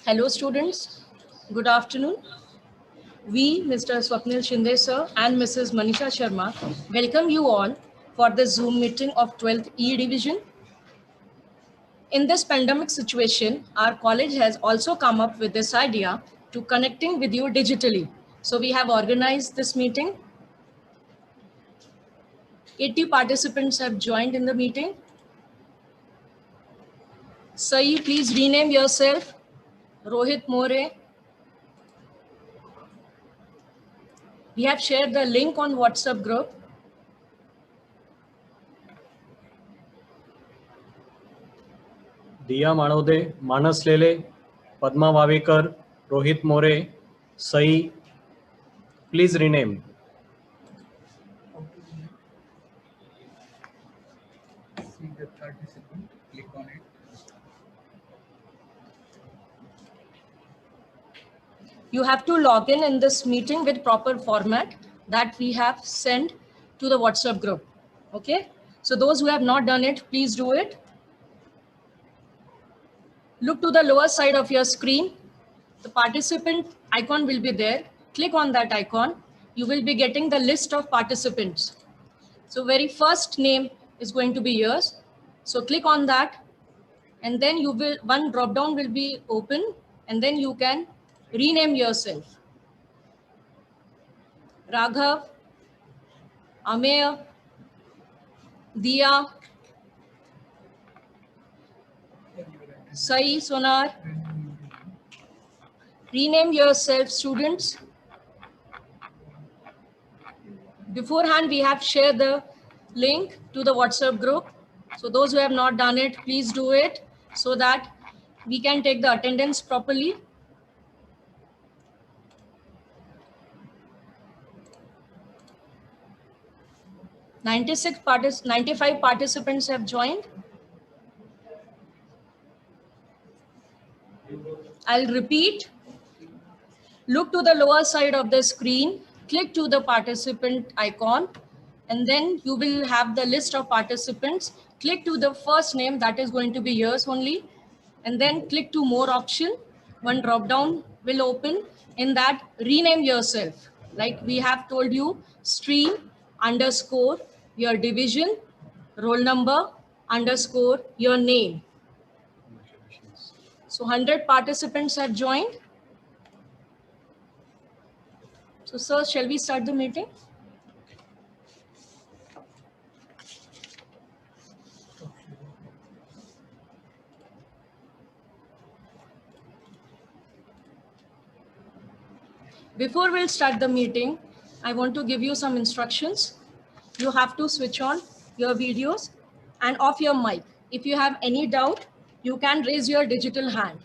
Hello students, good afternoon. We, Mr. Swapnil Shinde sir and Mrs. Manisha Sharma, welcome you all for the Zoom meeting of 12th E Division. In this pandemic situation, our college has also come up with this idea to connecting with you digitally. So we have organized this meeting. 80 participants have joined in the meeting. Sai, please rename yourself. Rohit More. We have shared the link on WhatsApp group. दिया माणोदे, मानस लेले, पद्मा वावेकर, रोहित मोरे, सई. Please rename. See the participant, click on it. You have to log in this meeting with proper format that we have sent to the WhatsApp group. Okay. So those who have not done it, please do it. Look to the lower side of your screen. The participant icon will be there. Click on that icon. You will be getting the list of participants. So very first name is going to be yours. So click on that. And then you will, one drop down will be open and then you can rename yourself. Raghav, Ameya, Diya, Sai, Sonar. Rename yourself, students. Beforehand, we have shared the link to the WhatsApp group. So those who have not done it, please do it so that we can take the attendance properly. Ninety-five participants have joined. I'll repeat. Look to the lower side of the screen, click to the participant icon, and then you will have the list of participants. Click to the first name that is going to be yours only, and then click to more option. One drop down will open. In that, rename yourself. Like we have told you, stream underscore your division, roll number underscore your name. So 100 participants have joined. So sir, shall we start the meeting? Before we'll start the meeting, I want to give you some instructions. You have to switch on your videos and off your mic. If you have any doubt, you can raise your digital hand.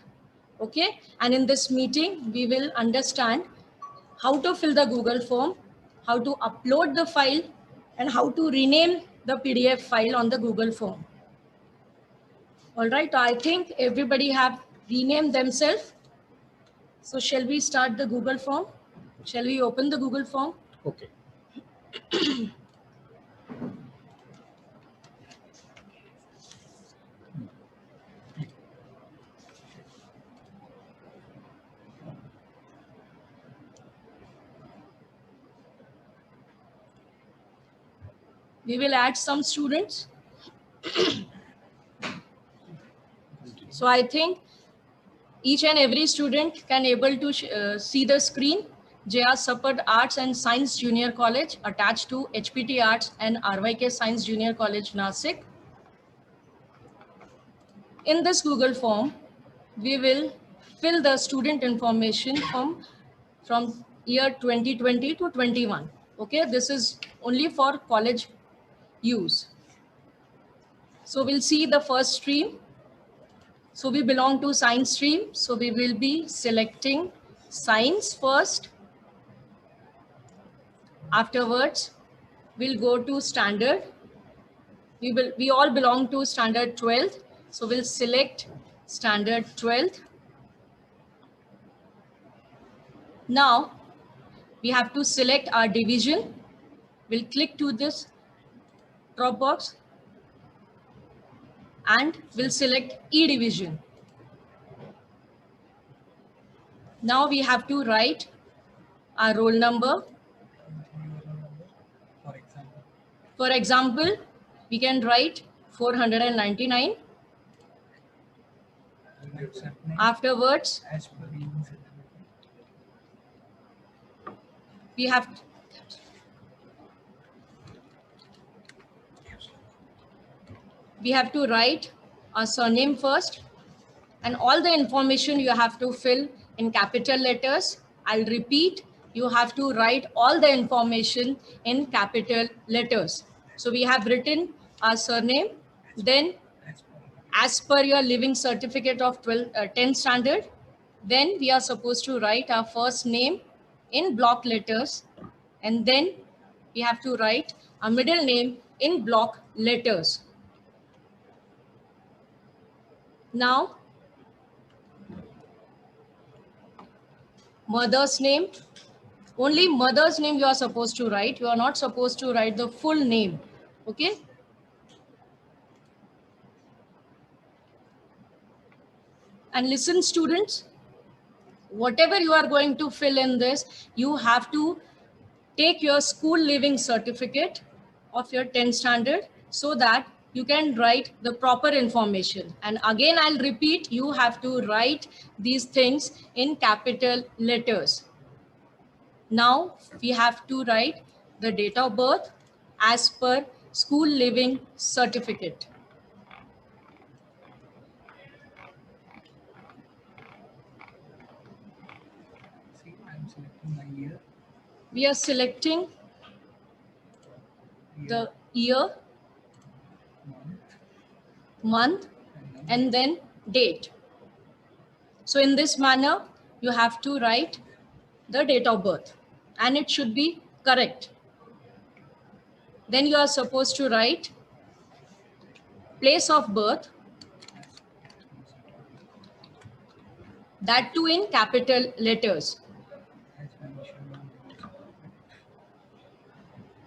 Okay? And in this meeting, we will understand how to fill the Google form, how to upload the file, and how to rename the PDF file on the Google form. All right, I think everybody have renamed themselves. So shall we start the Google form? Shall we open the Google form? Okay. We will add some students. So I think each and every student can able to see the screen. JR Support Arts and Science Junior College attached to HPT Arts and RYK Science Junior College, Nasik. In this Google form, we will fill the student information from year 2020 to 21. Okay, this is only for college use. So we'll see the first stream. So we belong to science stream. So we will be selecting science first. Afterwards, we'll go to standard. We all belong to standard 12th. So we'll select standard 12th. Now we have to select our division. We'll click to this drop box and we'll select E division. Now we have to write our roll number. For example, For example, we can write 499. unit set name Afterwards, as per leaving certificate. we have to write our surname first, and all the information you have to fill in capital letters. I'll repeat, you have to write all the information in capital letters. So we have written our surname, then As per as per your living certificate of 10th standard, then we are supposed to write our first name in block letters, and then we have to write our middle name in block letters. Now, mother's name, only mother's name you are supposed to write. You are not supposed to write the full name. Okay. And listen, students, whatever you are going to fill in this, you have to take your school leaving certificate of your 10th standard so that you can write the proper information. And again, I'll repeat, you have to write these things in capital letters. Now we have to write the date of birth as per school leaving certificate. see, I'm selecting my year, We are selecting the year, month, month, and then date. So in this manner, you have to write the date of birth and it should be correct. Then you are supposed to write place of birth, that too in capital letters. as mentioned on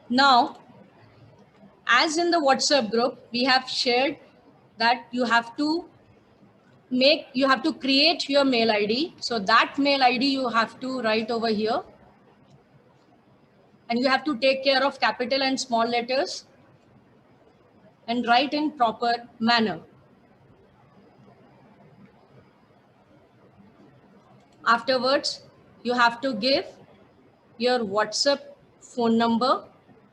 the Now, as in the WhatsApp group, we have shared that you have to create your mail ID. So that mail ID you have to write over here. And you have to take care of capital and small letters and write in proper manner. Afterwards, you have to give your WhatsApp phone number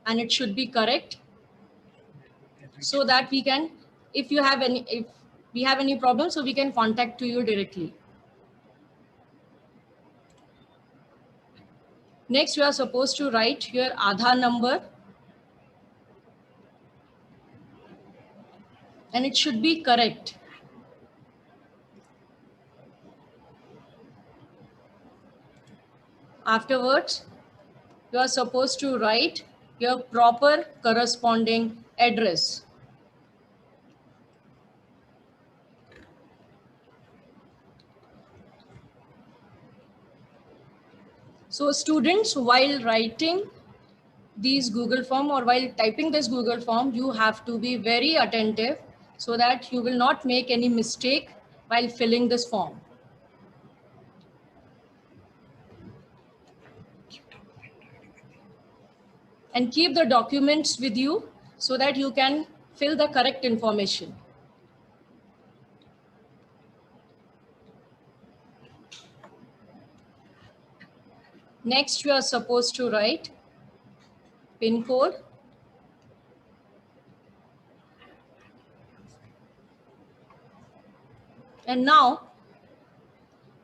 and it should be correct so that we can, if we have any problem, so we can contact to you directly. Next, you are supposed to write your Aadhaar number and it should be correct. Afterwards, you are supposed to write your proper corresponding address. So students, while writing these Google form or while typing this Google form, you have to be very attentive so that you will not make any mistake while filling this form. And keep the documents with you so that you can fill the correct information. Next, you are supposed to write PIN code, and now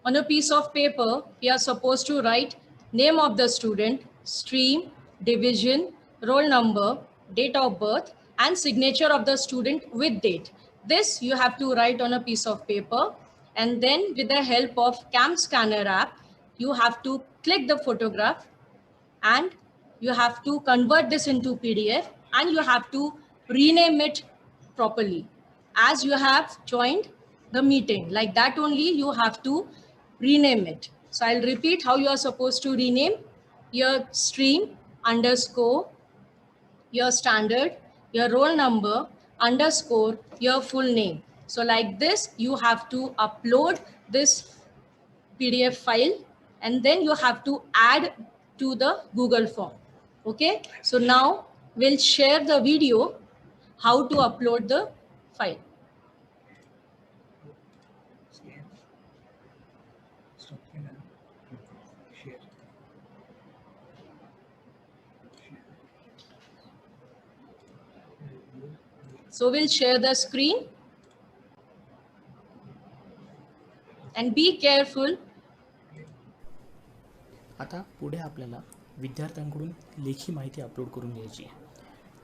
on a piece of paper, we are supposed to write name of the student, stream, division, roll number, date of birth, and signature of the student with date. This you have to write on a piece of paper, and then with the help of CAM Scanner app, you have to click the photograph and you have to convert this into PDF and you have to rename it properly. As you have joined the meeting, like that only you have to rename it. So I'll repeat how you are supposed to rename your stream underscore, your standard, your roll number underscore, your full name. So like this, you have to upload this PDF file and then you have to add to the Google form. Okay, so now we'll share the video how to upload the file. Scan. Stop and share. So we'll share the screen, and be careful. आता पुढे आपल्याला विद्यार्थ्यांकडून लेखी माहिती upload करून घ्यायची आहे.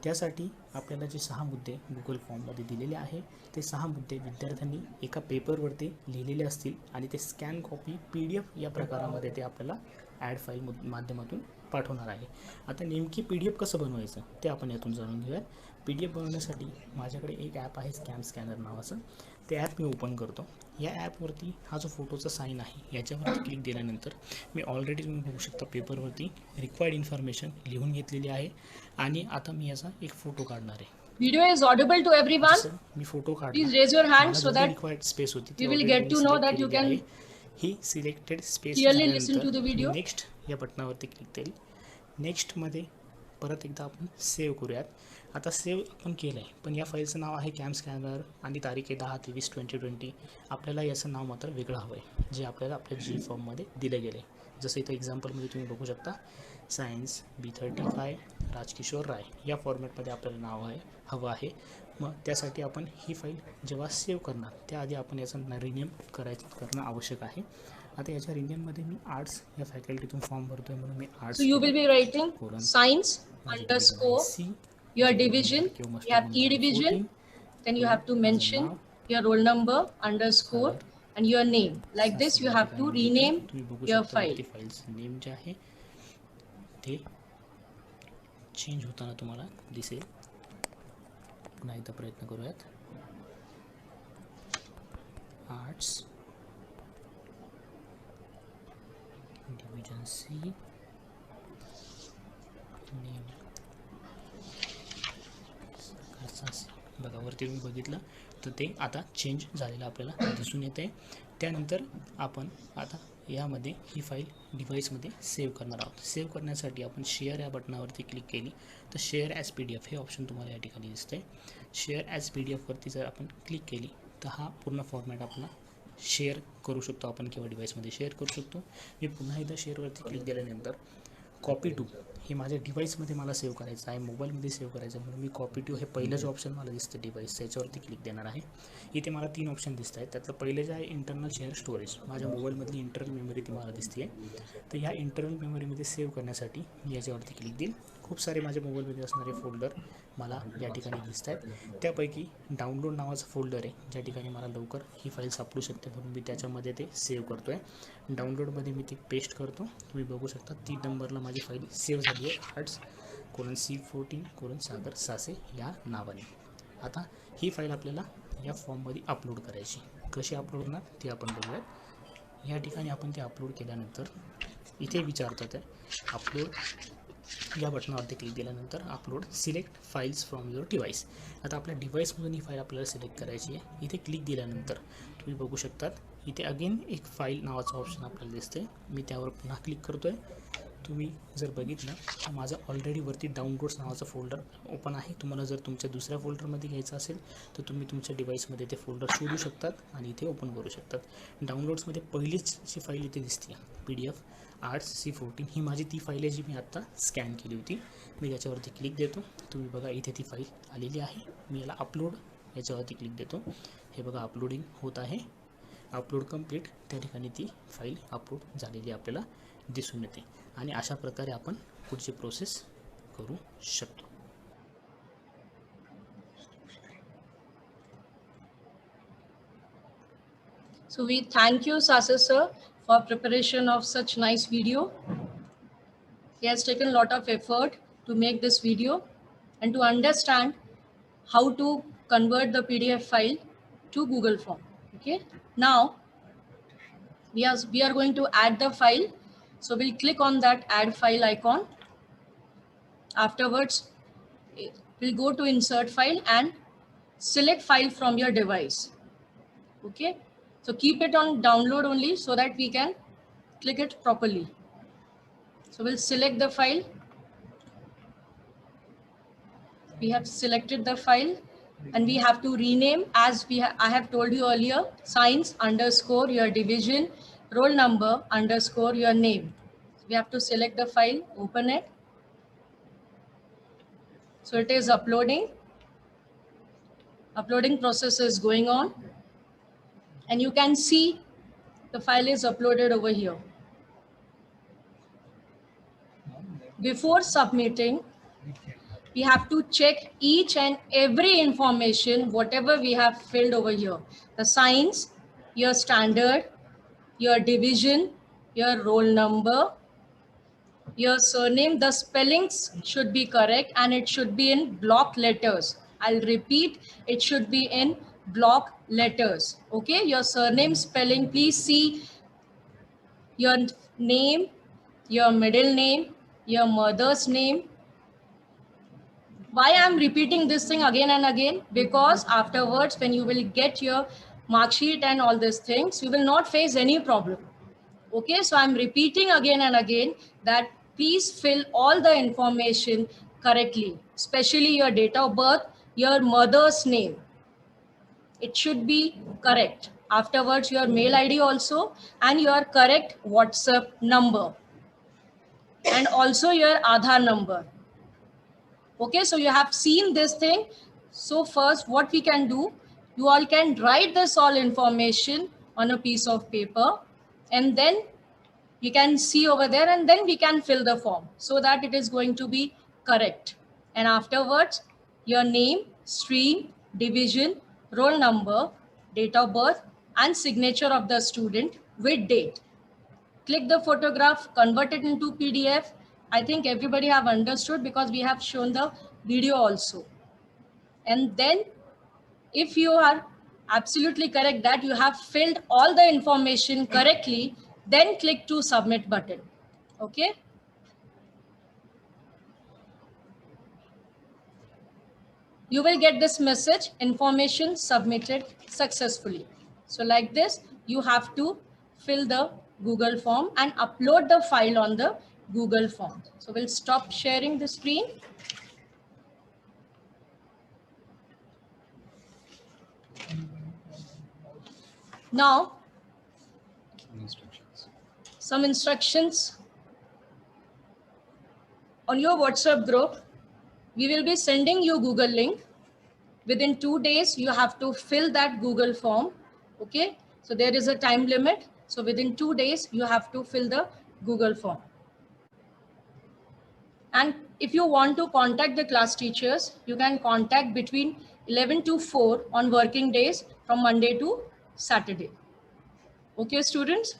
त्यासाठी आपल्याला जे 6 मुद्दे गुगल फॉर्ममध्ये दिलेले आहे ते 6 मुद्दे विद्यार्थ्यांनी एका पेपरवरती लिहिलेले असतील आणि ते स्कॅन कॉपी PDF या प्रकारामध्ये ते आपल्याला ॲड फाईल माध्यमातून पाठवणार आहे. आता नेमकी PDF कसं बनवायचं ते आपण यातून जाणून घेऊयात. PDF बनवण्यासाठी माझ्याकडे एक ॲप आहे स्कॅनर नावाचं. ते ॲप मी ओपन करतो. या ॲपवरती हा जो फोटोचा साईन आहे याच्यावरती क्लिक दिल्यानंतर मी ऑलरेडी तुम्ही बघू शकता पेपरवरती रिक्वायर्ड इन्फॉर्मेशन लिहून घेतलेली आहे आणि आता मी याचा एक फोटो काढणार आहे. Video is audible to everyone. Me photo काढला. Please raise your hand so that required space होती we will get to know that you can he selected space clearly listen to the video. Next या बटनावरती click केली. नेक्स्टमध्ये परत एकदा आपण save करूयात. आता save आपण केलं आहे पण या फाईलचं नाव आहे कॅम स्कॅनर आणि तारीख आहे 10/23/2020. आपल्याला याचं नाव मात्र वेगळं हवं आहे जे आपल्याला आपल्या जी फॉर्ममध्ये दिलं गेलं आहे. जसं इथं एक्झाम्पलमध्ये तुम्ही बघू शकता सायन्स B35 राजकिशोर राय या फॉर्मॅटमध्ये आपल्याला नाव हवं आहे. मग त्यासाठी आपण ही फाईल जेव्हा सेव्ह करणार त्याआधी आपण याचं रिनेम करणं आवश्यक आहे. आता याच्या रिनेममध्ये मी आर्ट्स या फॅकल्टीतून फॉर्म भरतोय म्हणून मी arts. So you will be writing science underscore your division. You have E division. Then you have to mention your roll number underscore and your name. Like this, you have to rename your file. Files name जे आहे ते change होताना तुम्हाला दिसेल. पुन्हा एकदा प्रयत्न करूयात. आर्ट्स डिव्हिजन C नेम बघा वरती तुम्ही बघितलं तर ते आता चेंज झालेलं आपल्याला दिसून येते. त्यानंतर आपण आता यामध्ये ही फाईल डिव्हाइसमध्ये सेव्ह करणार आहोत. सेव्ह करण्यासाठी आपण शेअर या बटनावरती क्लिक केली तर शेअर ॲज PDF हे ऑप्शन तुम्हाला या ठिकाणी दिसते. शेअर ॲज PDFवरती जर आपण क्लिक केली तर हा पूर्ण फॉर्मॅट आपला शेअर करू शकतो आपण किंवा डिव्हाइसमध्ये शेअर करू शकतो. मी पुन्हा एकदा शेअरवरती क्लिक केल्यानंतर कॉपी टू हे माझ्या डिव्हाइसमध्ये मला सेव्ह करायचं आहे, मोबाईलमध्ये सेव्ह करायचं आहे म्हणून मी कॉपी टू हे पहिलं जे ऑप्शन मला दिसतं डिव्हाइस त्याच्यावरती क्लिक देणार आहे. इथे मला 3 ऑप्शन दिसत आहेत. त्यातलं पहिलं जे आहे इंटरनल शेअर स्टोरेज माझ्या मोबाईलमधली इंटरनल मेमरी ती मला दिसते आहे. तर ह्या इंटरनल मेमरीमध्ये सेव्ह करण्यासाठी मी याच्यावरती क्लिक देईल. खूप सारे माझ्या मोबाईलमध्ये असणारे फोल्डर मला या ठिकाणी दिसत आहेत. त्यापैकी डाउनलोड नावाचं फोल्डर आहे ज्या ठिकाणी मला लवकर ही फाईल सापडू शकते म्हणून मी त्याच्यामध्ये ते सेव्ह करतो आहे. डाउनलोडमध्ये मी ती पेस्ट करतो. तुम्ही बघू शकता 3 नंबरला माझी फाईल सेव्ह झाली आहे arts:C14: सागर सासे या नावाने. आता ही फाईल आपल्याला या फॉर्ममध्ये अपलोड करायची. कशी अपलोड होणार ते आपण बघूयात. या ठिकाणी आपण ते अपलोड केल्यानंतर इथे विचारतात आहे अपलोड या बटनावरती क्लिक केल्यानंतर upload select files from your device. आता आपल्या डिव्हाइसमधून ही फाईल आपल्याला सिलेक्ट करायची आहे. इथे क्लिक दिल्यानंतर तुम्ही बघू शकतात इथे अगेन एक फाईल नावाचं ऑप्शन आपल्याला दिसते. मी त्यावर पुन्हा क्लिक करतो आहे. तुम्ही जर बघितलं तर माझं ऑलरेडी वरती डाउनलोड्स नावाचं फोल्डर ओपन आहे. तुम्हाला जर तुमच्या दुसऱ्या फोल्डरमध्ये घ्यायचं असेल तर तुम्ही तुमच्या डिव्हाइसमध्ये ते फोल्डर शोधू शकतात आणि इथे ओपन करू शकतात. डाउनलोड्समध्ये पहिलीच जी फाईल इथे दिसते PDF arts:C14 ही माझी ती फाईल आहे जी मी आत्ता स्कॅन केली होती. मी त्याच्यावरती क्लिक देतो. तुम्ही बघा इथे ती फाईल आलेली आहे. मी याला अपलोड याच्यावरती क्लिक देतो. हे बघा अपलोडिंग होत आहे. Upload complete. त्या ठिकाणी ती फाईल अपलोड झालेली आपल्याला दिसून येते आणि अशा प्रकारे आपण पुढची प्रोसेस करू शकतो. So we thank you, Sasa sir, for preparation of such nice video. He has taken a lot of effort to make this video and to understand how to convert the PDF file to Google Form. Okay. Now we are going to add the file. So we'll click on that add file icon. Afterwards, we'll go to insert file and select file from your device. Okay. So keep it on download only so that we can click it properly. So we'll select the file. We have selected the file and we have to rename as I have told you earlier, science underscore your division, roll number underscore your name. So we have to select the file, open it. So it is uploading. Uploading process is going on. And you can see the file is uploaded over here. Before submitting, we have to check each and every information, whatever we have filled over here. The science, your standard, your division, your roll number, your surname, the spellings should be correct and it should be in block letters. I'll repeat, it should be in block letters. Okay, your surname spelling, please see your name, your middle name, your mother's name. Why I'm repeating this thing again and again? Because afterwards, when you will get your mark sheet and all these things, you will not face any problem. Okay, so I'm repeating again and again that please fill all the information correctly, especially your date of birth, your mother's name. It should be correct. Afterwards, your mail ID also and your correct WhatsApp number and also your Aadhaar number. Okay, so you have seen this thing. So first, what we can do, you all can write this all information on a piece of paper and then you can see over there and then we can fill the form so that it is going to be correct. And afterwards, your name, stream, division, roll number, date of birth, and signature of the student with date. Click the photograph, convert it into PDF. I think everybody have understood because we have shown the video also. And then if you are absolutely correct that you have filled all the information correctly, then click to submit button. Okay. You will get this message, information submitted successfully. So like this, you have to fill the Google form and upload the file on the Google form. So we'll stop sharing the screen. Now, some instructions on your WhatsApp group. We will be sending you Google link. Within 2 days, you have to fill that Google form. Okay, so there is a time limit. So within 2 days, you have to fill the Google form. And if you want to contact the class teachers, you can contact between 11 to 4 on working days from Monday to Saturday. Okay, students?